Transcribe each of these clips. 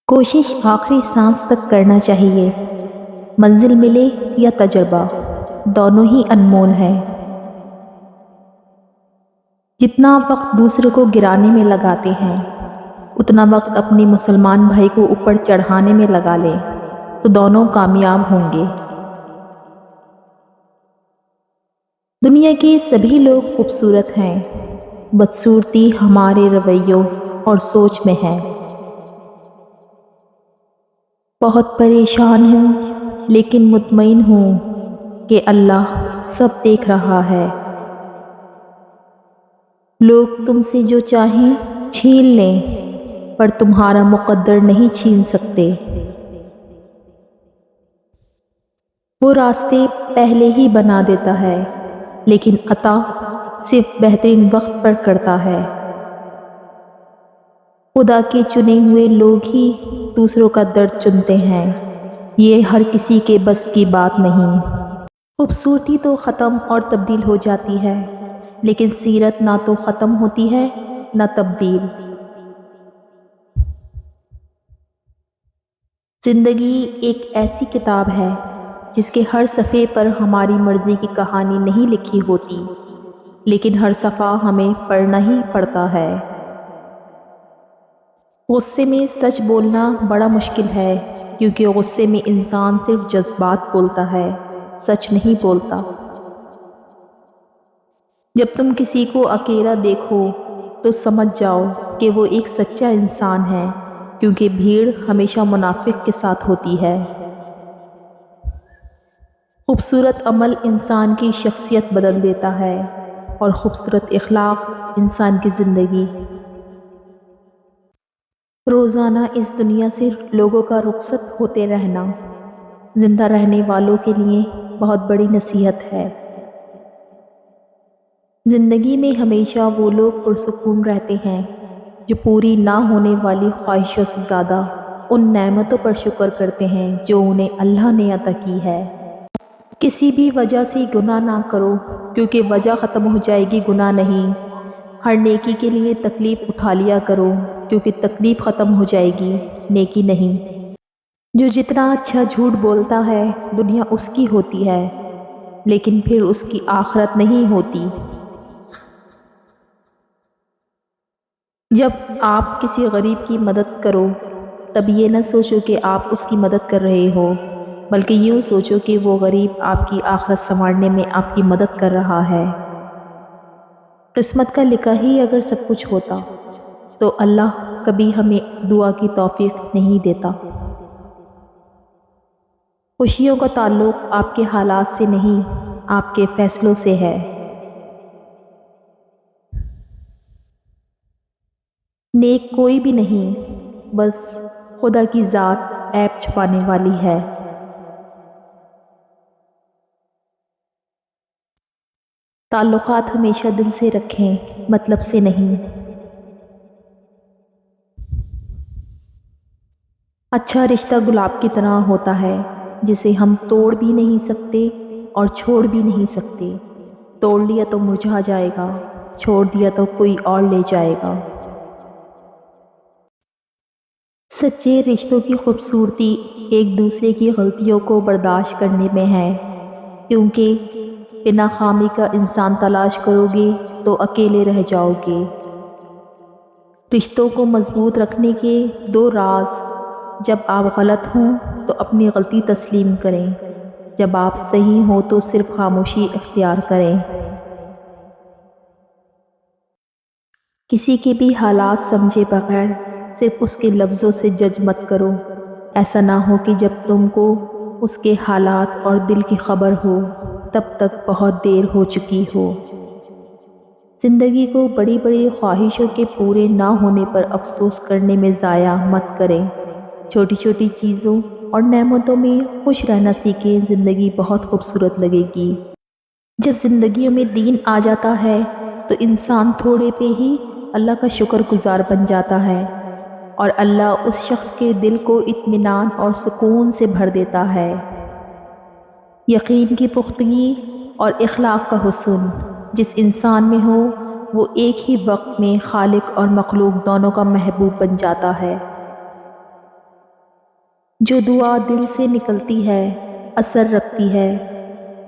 کوشش آخری سانس تک کرنا چاہیے۔ منزل ملے یا تجربہ، دونوں ہی انمول ہیں۔ جتنا وقت دوسرے کو گرانے میں لگاتے ہیں، اتنا وقت اپنے مسلمان بھائی کو اوپر چڑھانے میں لگا لیں تو دونوں کامیاب ہوں گے۔ دنیا کے سبھی لوگ خوبصورت ہیں، بدصورتی ہمارے رویوں اور سوچ میں ہے۔ بہت پریشان ہوں لیکن مطمئن ہوں کہ اللہ سب دیکھ رہا ہے۔ لوگ تم سے جو چاہیں چھین لیں، پر تمہارا مقدر نہیں چھین سکتے۔ وہ راستے پہلے ہی بنا دیتا ہے، لیکن عطا صرف بہترین وقت پر کرتا ہے۔ خدا کے چنے ہوئے لوگ ہی دوسروں کا درد چنتے ہیں، یہ ہر کسی کے بس کی بات نہیں۔ خوبصورتی تو ختم اور تبدیل ہو جاتی ہے، لیکن سیرت نہ تو ختم ہوتی ہے نہ تبدیل۔ زندگی ایک ایسی کتاب ہے جس کے ہر صفحے پر ہماری مرضی کی کہانی نہیں لکھی ہوتی، لیکن ہر صفحہ ہمیں پڑھنا ہی پڑتا ہے۔ غصے میں سچ بولنا بڑا مشکل ہے، کیونکہ غصے میں انسان صرف جذبات بولتا ہے، سچ نہیں بولتا۔ جب تم کسی کو اکیلا دیکھو تو سمجھ جاؤ کہ وہ ایک سچا انسان ہے، کیونکہ بھیڑ ہمیشہ منافق کے ساتھ ہوتی ہے۔ خوبصورت عمل انسان کی شخصیت بدل دیتا ہے، اور خوبصورت اخلاق انسان کی زندگی۔ روزانہ اس دنیا سے لوگوں کا رخصت ہوتے رہنا زندہ رہنے والوں کے لیے بہت بڑی نصیحت ہے۔ زندگی میں ہمیشہ وہ لوگ پرسکون رہتے ہیں جو پوری نہ ہونے والی خواہشوں سے زیادہ ان نعمتوں پر شکر کرتے ہیں جو انہیں اللہ نے عطا کی ہے۔ کسی بھی وجہ سے گناہ نہ کرو، کیونکہ وجہ ختم ہو جائے گی، گناہ نہیں۔ ہر نیکی کے لیے تکلیف اٹھا لیا کرو، کیونکہ تکلیف ختم ہو جائے گی، نیکی نہیں۔ جو جتنا اچھا جھوٹ بولتا ہے دنیا اس کی ہوتی ہے، لیکن پھر اس کی آخرت نہیں ہوتی۔ جب آپ کسی غریب کی مدد کرو تب یہ نہ سوچو کہ آپ اس کی مدد کر رہے ہو، بلکہ یوں سوچو کہ وہ غریب آپ کی آخرت سنوارنے میں آپ کی مدد کر رہا ہے۔ قسمت کا لکھا ہی اگر سب کچھ ہوتا تو اللہ کبھی ہمیں دعا کی توفیق نہیں دیتا۔ خوشیوں کا تعلق آپ کے حالات سے نہیں، آپ کے فیصلوں سے ہے۔ نیک کوئی بھی نہیں، بس خدا کی ذات عیب چھپانے والی ہے۔ تعلقات ہمیشہ دل سے رکھیں، مطلب سے نہیں۔ اچھا رشتہ گلاب کی طرح ہوتا ہے، جسے ہم توڑ بھی نہیں سکتے اور چھوڑ بھی نہیں سکتے۔ توڑ لیا تو مرجھا جائے گا، چھوڑ دیا تو کوئی اور لے جائے گا۔ سچے رشتوں کی خوبصورتی ایک دوسرے کی غلطیوں کو برداشت کرنے میں ہے، کیونکہ بنا خامی کا انسان تلاش کرو گے تو اکیلے رہ جاؤ گے۔ رشتوں کو مضبوط رکھنے کے دو راز: جب آپ غلط ہوں تو اپنی غلطی تسلیم کریں، جب آپ صحیح ہوں تو صرف خاموشی اختیار کریں۔ کسی کے بھی حالات سمجھے بغیر صرف اس کے لفظوں سے جج مت کرو۔ ایسا نہ ہو کہ جب تم کو اس کے حالات اور دل کی خبر ہو تب تک بہت دیر ہو چکی ہو۔ زندگی کو بڑی بڑی خواہشوں کے پورے نہ ہونے پر افسوس کرنے میں ضائع مت کریں۔ چھوٹی چھوٹی چیزوں اور نعمتوں میں خوش رہنا سیکھیں، زندگی بہت خوبصورت لگے گی۔ جب زندگیوں میں دین آ جاتا ہے تو انسان تھوڑے پہ ہی اللہ کا شکر گزار بن جاتا ہے، اور اللہ اس شخص کے دل کو اطمینان اور سکون سے بھر دیتا ہے۔ یقین کی پختگی اور اخلاق کا حسن جس انسان میں ہو وہ ایک ہی وقت میں خالق اور مخلوق دونوں کا محبوب بن جاتا ہے۔ جو دعا دل سے نکلتی ہے اثر رکھتی ہے،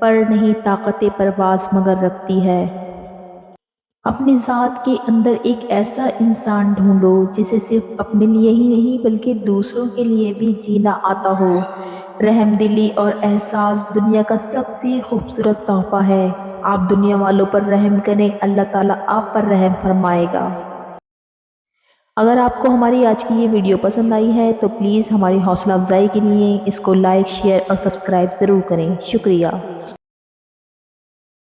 پر نہیں طاقت پرواز مگر رکھتی ہے۔ اپنی ذات کے اندر ایک ایسا انسان ڈھونڈو جسے صرف اپنے لیے ہی نہیں بلکہ دوسروں کے لیے بھی جینا آتا ہو۔ رحم دلی اور احساس دنیا کا سب سے خوبصورت تحفہ ہے۔ آپ دنیا والوں پر رحم کریں، اللہ تعالیٰ آپ پر رحم فرمائے گا۔ اگر آپ کو ہماری آج کی یہ ویڈیو پسند آئی ہے تو پلیز ہماری حوصلہ افزائی کے لیے اس کو لائک، شیئر اور سبسکرائب ضرور کریں۔ شکریہ۔